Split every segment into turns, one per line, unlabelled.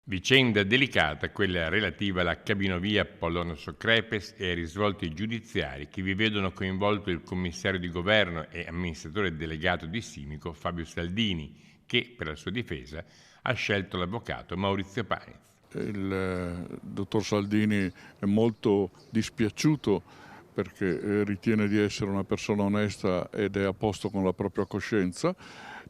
Vicenda delicata quella relativa alla cabinovia Polono-Socrepes e ai risvolti giudiziari che vi vedono coinvolto il commissario di governo e amministratore delegato di Simico Fabio Saldini, che per la sua difesa ha scelto l'avvocato Maurizio Panis.
Il dottor Saldini è molto dispiaciuto perché ritiene di essere una persona onesta ed è a posto con la propria coscienza,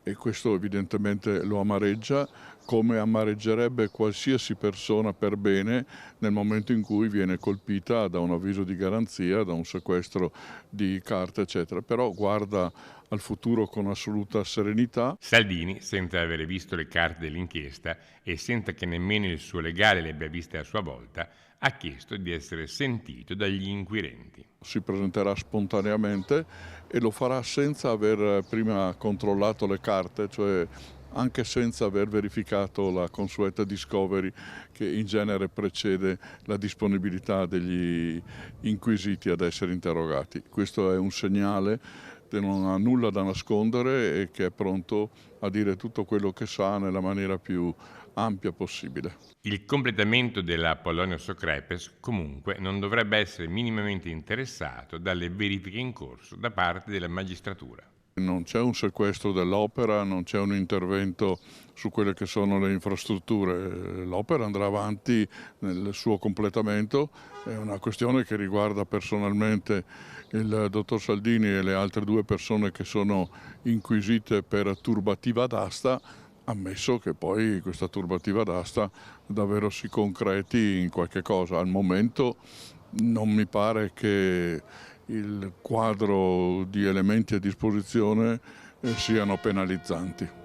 e questo evidentemente lo amareggia, come amareggerebbe qualsiasi persona per bene nel momento in cui viene colpita da un avviso di garanzia, da un sequestro di carte, eccetera. Però guarda al futuro con assoluta serenità.
Saldini, senza avere visto le carte dell'inchiesta e senza che nemmeno il suo legale le abbia viste a sua volta, ha chiesto di essere sentito dagli inquirenti.
Si presenterà spontaneamente e lo farà senza aver prima controllato le carte, cioè anche senza aver verificato la consueta discovery che in genere precede la disponibilità degli inquisiti ad essere interrogati. Questo è un segnale che non ha nulla da nascondere e che è pronto a dire tutto quello che sa nella maniera più ampia possibile.
Il completamento della Polonio-Socrepes comunque non dovrebbe essere minimamente interessato dalle verifiche in corso da parte della magistratura.
Non c'è un sequestro dell'opera, non c'è un intervento su quelle che sono le infrastrutture. L'opera andrà avanti nel suo completamento, è una questione che riguarda personalmente il dottor Saldini e le altre due persone che sono inquisite per turbativa d'asta, ammesso che poi questa turbativa d'asta davvero si concreti in qualche cosa. Al momento non mi pare che il quadro di elementi a disposizione siano penalizzanti.